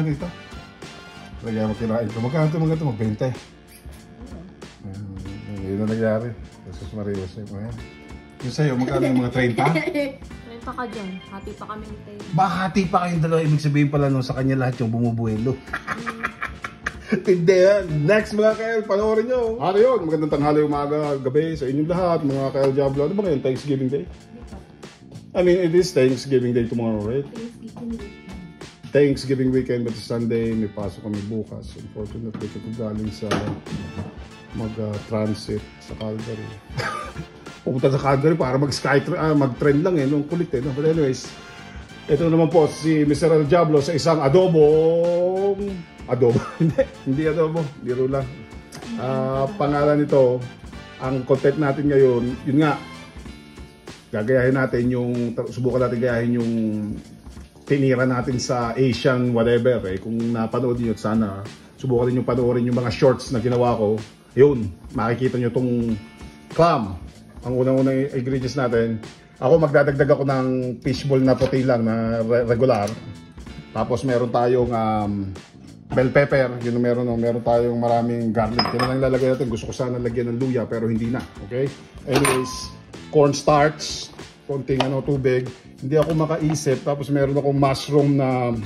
nga dito. Lagyan mo kinain ko. Magkano ito mga ito? Mag-20. Yun na nangyari. Jesus Maria Jose. Yung sa'yo, magkano yung mga 30? 30 ka dyan. Hati pa kami ni Tayo. Hati pa kayong dalawa. Ibig sabihin pala no, sa kanya lahat yung bumubuelo. Hindi yan. Next mga ka-El, panoorin nyo. Ano yun? Magandang tanghali, umaga, gabi sa inyong lahat. Mga ka-El Diablo. Ano ba ngayon? Thanksgiving Day? I mean, it is Thanksgiving Day tomorrow, right? Thanksgiving weekend, but Sunday, may pasok kami bukas. Unfortunately, ito galing sa mag-transit sa Calgary. Pupunta sa Calgary para mag-trend lang eh. Nung kulit eh. No? But anyways, ito naman po si Mr. El Diablo sa isang adobo. Hindi adobo. Biro lang. Pangalan nito, ang content natin ngayon, yun nga, gagayahin natin subukan natin gayahin yung tinira natin sa Asian whatever eh. Kung napanood niyo, sana subukan niyo panoorin yung mga shorts na ginawa ko. Yun, makikita niyo tong clam. Ang unang-unang ingredients natin. Ako magdadagdag ako ng fishball na puti lang na regular. Tapos meron tayong bell pepper. Yun meron tayong maraming garlic. Yun lang lalagay natin. Gusto ko sana lagyan ng luya pero hindi na. Okay? Anyways, cornstarch, konting tubig. Hindi ako makaisip. Tapos meron akong mushroom na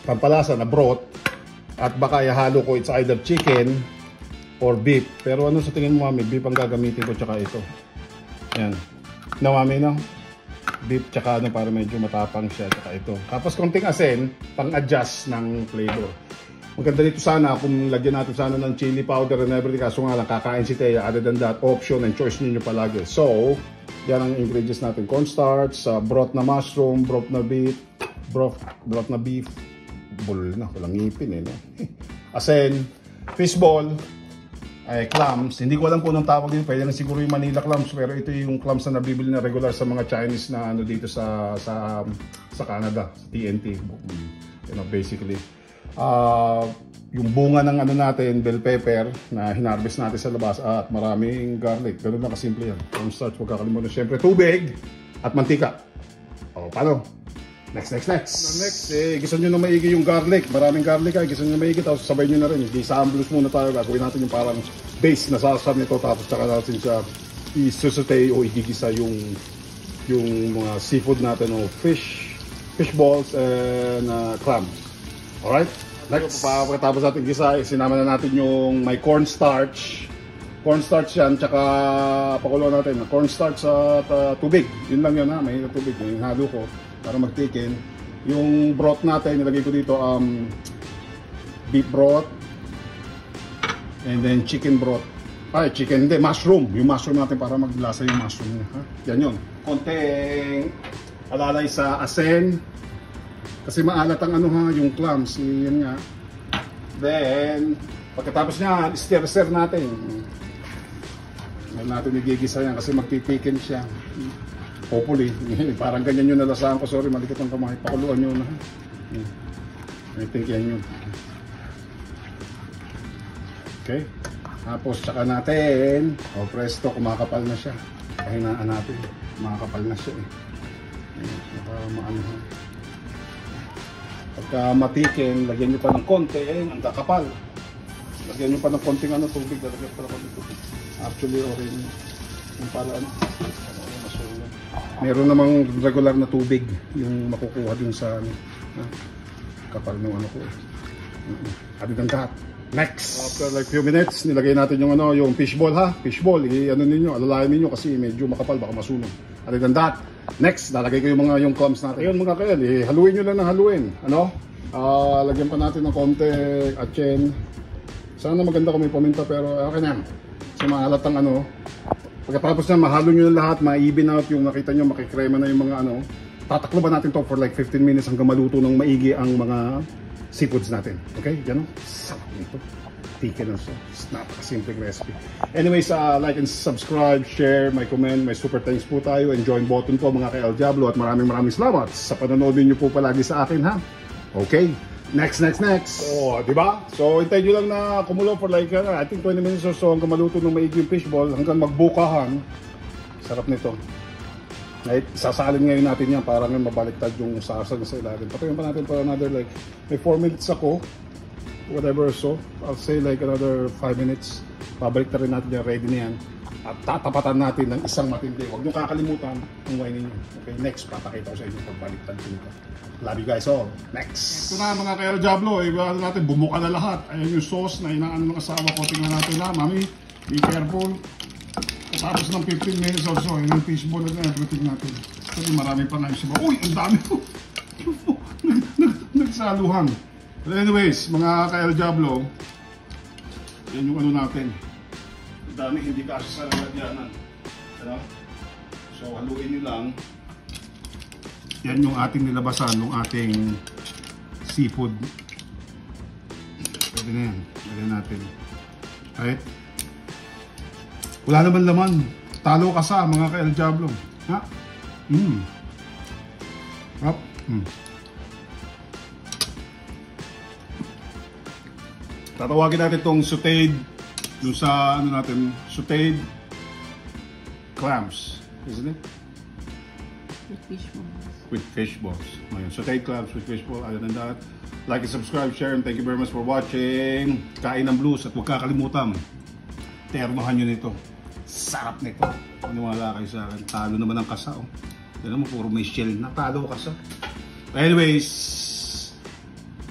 pampalasa na broth. At baka ihalo ko it's either chicken or beef. Pero ano sa tingin mo, mami? Beef ang gagamitin ko tsaka ito. Yan. No, mami, no? Beef tsaka para medyo matapang siya tsaka ito. Tapos konting asin pang-adjust ng flavor. Maganda dito sana kung lagyan natin sana ng chili powder and everything. Kaso nga lang, kakain si Thea. Other than that, option and choice ninyo palagi. So, yan ang ingredients natin. Cornstarch, broth na mushroom, broth na beef, bul na, walang ngipin eh. No? Asin, fishball, clams. Hindi ko alam kung anong tawag dito. Pwede na siguro yung Manila clams. Pero ito yung clams na nabibili na regular sa mga Chinese na dito sa Canada. Sa TNT. Basically. Yung bunga ng natin, bell pepper na hinarvest natin sa labas at maraming garlic. Ganun na kasimple yan. Cornstarch, huwag kakalimutan. Siyempre, tubig at mantika. O, paano? Next. Next, gisa nyo na maigi yung garlic. Maraming garlic gisa nyo na maigi. Tapos sabay nyo na rin. Isa-amblus muna tayo. Gagawin natin yung parang base na sasam nito. Tapos tsaka natin siya i-saute o igigisa yung mga seafood natin o fish balls and clams. Alright? Next, pagkatapos natin gisa, sinama na natin yung may cornstarch. Cornstarch yan, tsaka pakulo natin. Cornstarch at tubig. Yun lang yun ha, may tubig. Yung halo ko para magtikin. Yung broth natin, nilagay ko dito beef broth and then chicken broth. Mushroom. Yung mushroom natin para maglasa yung mushroom. Ha? Yan yun. Konting alalay sa asin. Kasi maalat ang yung clams. Yan nga. Then, pagkatapos niya, stir natin. Ngayon natin igigisa yan kasi magtitikin siya. Hopefully. Parang ganyan yung nalasahan ko. Sorry, malikot ang kamay. Pakuluan nyo na. I think yan yun. Okay. Tapos, tsaka natin. Presto, kumakapal na siya. Pahinaan natin. Kumakapal na siya eh. Pagka matikin, lagyan nyo pa ng konti, ang kakapal. Lagyan nyo pa ng konting tubig, lalagyan pa ng tubig. Actually, okay yung para meron namang regular na tubig yung makukuha dun sa kapal ng ko. Other than that, next! After like few minutes, nilagay natin yung fishball ha. Fishball, alalayan ninyo kasi medyo makapal, baka masunog. Other than that, next, lalagay ko yung clams natin. Ayun mga kael, haluin nyo lang ng haluin. Lagyan pa natin ng konti atchen. Sana maganda kung may paminta pero okay na yan. Kasi maalat ang Pagkatapos na mahalo nyo na lahat, ma-even out yung nakita nyo, makikrema na yung mga tataklo ba natin to for like 15 minutes hanggang maluto ng maigi ang mga seafoods natin. Okay? Yan sarap nito. Tikin na siya. Napakasimpleng recipe. Anyways, like and subscribe, share, may comment, may super thanks po tayo, and join button po mga ka-El Diablo at maraming salamat sa panonood niyo po palagi sa akin ha. Okay? Next. So, di ba? So, hintayin nyo lang na kumulo for like, I think 20 minutes or so hanggang maluto ng maigi yung fishball, hanggang magbukahan. Sarap nito. Right? Sasalin ngayon natin yan para ngayon mabaliktad yung sarsa sa ilalim. Patayin pa natin for another like, may 4 minutes ako. Whatever so. I'll say like another 5 minutes. Babaliktad rin natin yan. Ready na yan. At tatapatan natin ng isang matindi. Huwag nyo kakalimutan ang wine ninyo. Okay, next, papakita ko sa inyo pagbaliktad dito. Love you guys all. Next! Ito na mga ka-El Diablo. Iba natin, bumuka na lahat. Ayan yung sauce na inaano ng asawa ko. Tingnan natin na, mami. Be careful. Tapos ng 15 minutes or so, yung fishball na everything natin. Kasi marami pa nga yung siba. Uy, ang dami ko! Nagsaluhan. But anyways, mga ka-El Diablo, yan yung ano natin. Ang dami, hindi kasi sa lalagyanan. Ano? So, haluin nyo lang. Yan yung ating nilabasan ng ating seafood. Pwede na yan. Lagyan natin. Right? Wala naman laman. Talo ka sa mga ka-El Diablo. Ha? Up. Tatawagin natin itong sauteed, yung sa ano natin, sauteed clams, isn't it? With fish balls. With fish balls. Ayun, sauteed clams with fish balls. Other than that, like and subscribe, share, and thank you very much for watching. Kain ng blues at huwag kakalimutan, ternohan nyo nito. Sarap nito. Paniwala kayo sa akin. Talo naman ang kasa. Oh. Yan naman, puro may shell na. Talo kasa. Anyways,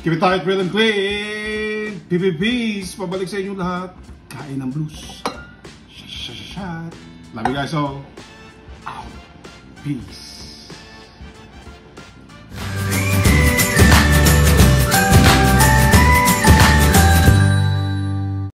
keep it tight, real and clean. PPPs. Pabalik sa inyo lahat. Kain ng blues. Shot. Love you guys all. Out. Peace.